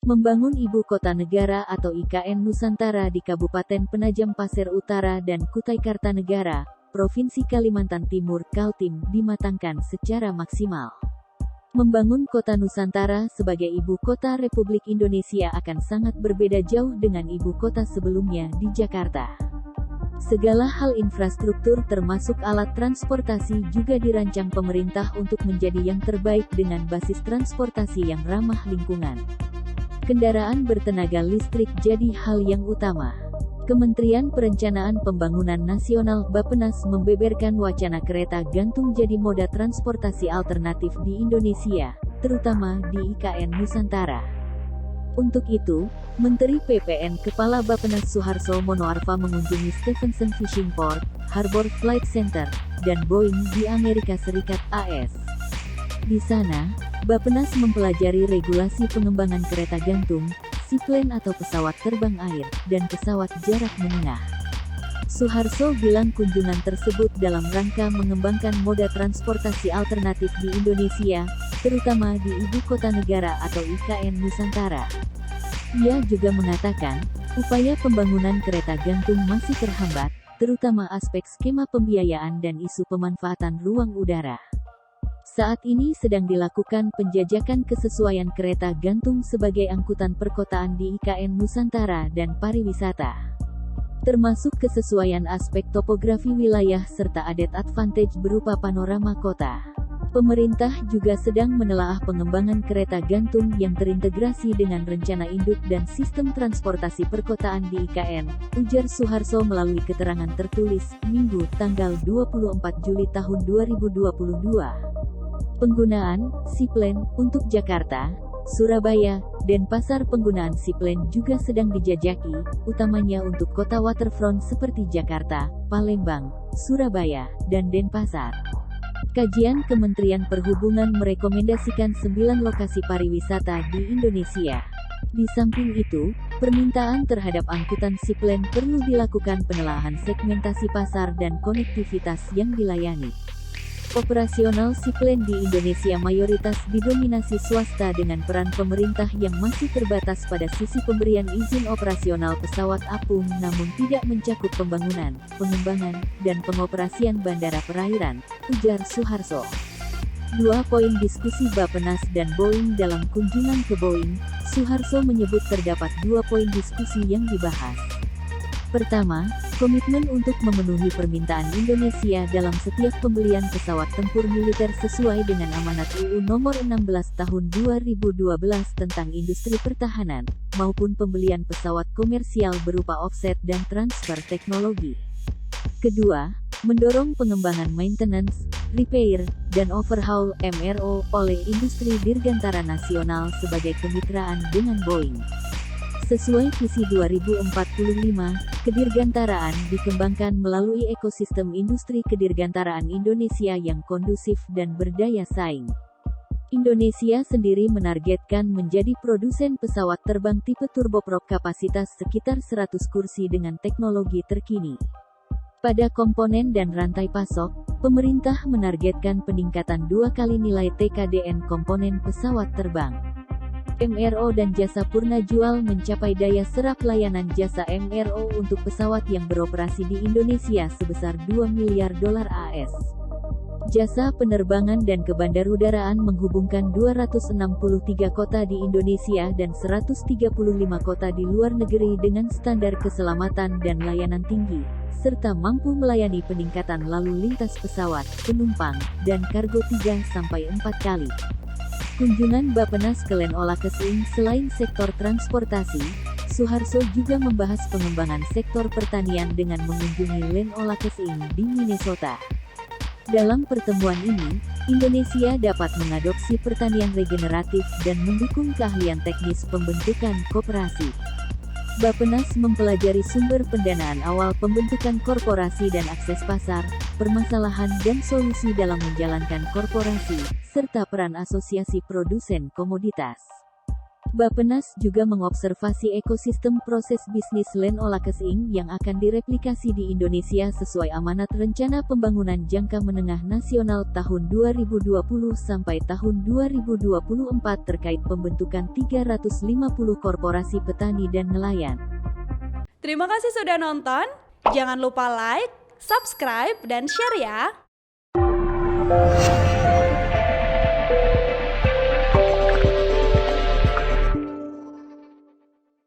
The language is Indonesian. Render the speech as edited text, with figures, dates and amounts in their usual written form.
Membangun Ibu Kota Negara atau IKN Nusantara di Kabupaten Penajam Pasir Utara dan Kutai Kartanegara, Provinsi Kalimantan Timur (Kaltim) dimatangkan secara maksimal. Membangun Kota Nusantara sebagai Ibu Kota Republik Indonesia akan sangat berbeda jauh dengan ibu kota sebelumnya di Jakarta. Segala hal infrastruktur termasuk alat transportasi juga dirancang pemerintah untuk menjadi yang terbaik dengan basis transportasi yang ramah lingkungan. Kendaraan bertenaga listrik jadi hal yang utama. Kementerian Perencanaan Pembangunan Nasional Bappenas membeberkan wacana kereta gantung jadi moda transportasi alternatif di Indonesia, terutama di IKN Nusantara. Untuk itu, Menteri PPN Kepala Bappenas Suharso Monoarfa mengunjungi Stephenson Fishing Port, Harbor Flight Center, dan Boeing di Amerika Serikat (AS). Di sana, Bappenas mempelajari regulasi pengembangan kereta gantung, seaplane atau pesawat terbang air, dan pesawat jarak menengah. Suharso bilang kunjungan tersebut dalam rangka mengembangkan moda transportasi alternatif di Indonesia, terutama di Ibu Kota Negara atau IKN Nusantara. Ia juga mengatakan, upaya pembangunan kereta gantung masih terhambat, terutama aspek skema pembiayaan dan isu pemanfaatan ruang udara. Saat ini sedang dilakukan penjajakan kesesuaian kereta gantung sebagai angkutan perkotaan di IKN Nusantara dan pariwisata. Termasuk kesesuaian aspek topografi wilayah serta added advantage berupa panorama kota. Pemerintah juga sedang menelaah pengembangan kereta gantung yang terintegrasi dengan rencana induk dan sistem transportasi perkotaan di IKN, ujar Suharso melalui keterangan tertulis, Minggu, tanggal 24 Juli tahun 2022. Penggunaan seaplane untuk Jakarta, Surabaya, Denpasar. Penggunaan seaplane juga sedang dijajaki, utamanya untuk kota waterfront seperti Jakarta, Palembang, Surabaya, dan Denpasar. Kajian Kementerian Perhubungan merekomendasikan 9 lokasi pariwisata di Indonesia. Di samping itu, permintaan terhadap angkutan seaplane perlu dilakukan penelaahan segmentasi pasar dan konektivitas yang dilayani. Operasional seaplane di Indonesia mayoritas didominasi swasta dengan peran pemerintah yang masih terbatas pada sisi pemberian izin operasional pesawat apung namun tidak mencakup pembangunan, pengembangan, dan pengoperasian bandara perairan, ujar Suharso. 2 poin diskusi Bappenas dan Boeing. Dalam kunjungan ke Boeing, Suharso menyebut terdapat 2 poin diskusi yang dibahas. Pertama, komitmen untuk memenuhi permintaan Indonesia dalam setiap pembelian pesawat tempur militer sesuai dengan amanat UU Nomor 16 Tahun 2012 tentang industri pertahanan, maupun pembelian pesawat komersial berupa offset dan transfer teknologi. Kedua, mendorong pengembangan maintenance, repair, dan overhaul (MRO) oleh industri dirgantara nasional sebagai kemitraan dengan Boeing. Sesuai visi 2045, kedirgantaraan dikembangkan melalui ekosistem industri kedirgantaraan Indonesia yang kondusif dan berdaya saing. Indonesia sendiri menargetkan menjadi produsen pesawat terbang tipe turboprop kapasitas sekitar 100 kursi dengan teknologi terkini. Pada komponen dan rantai pasok, pemerintah menargetkan peningkatan 2 kali nilai TKDN komponen pesawat terbang. MRO dan jasa purna jual mencapai daya serap layanan jasa MRO untuk pesawat yang beroperasi di Indonesia sebesar $2 miliar AS. Jasa penerbangan dan kebandarudaraan menghubungkan 263 kota di Indonesia dan 135 kota di luar negeri dengan standar keselamatan dan layanan tinggi, serta mampu melayani peningkatan lalu lintas pesawat, penumpang, dan kargo 3-4 kali. Kunjungan Bappenas ke Land O'Lakes selain sektor transportasi, Suharso juga membahas pengembangan sektor pertanian dengan mengunjungi Land O'Lakes di Minnesota. Dalam pertemuan ini, Indonesia dapat mengadopsi pertanian regeneratif dan mendukung keahlian teknis pembentukan koperasi. Bappenas mempelajari sumber pendanaan awal pembentukan korporasi dan akses pasar, permasalahan dan solusi dalam menjalankan korporasi, serta peran asosiasi produsen komoditas. Bappenas juga mengobservasi ekosistem proses bisnis Land Olakes Inc. yang akan direplikasi di Indonesia sesuai amanat Rencana Pembangunan Jangka Menengah Nasional tahun 2020 sampai tahun 2024 terkait pembentukan 350 korporasi petani dan nelayan. Terima kasih sudah nonton. Jangan lupa like, subscribe, dan share ya.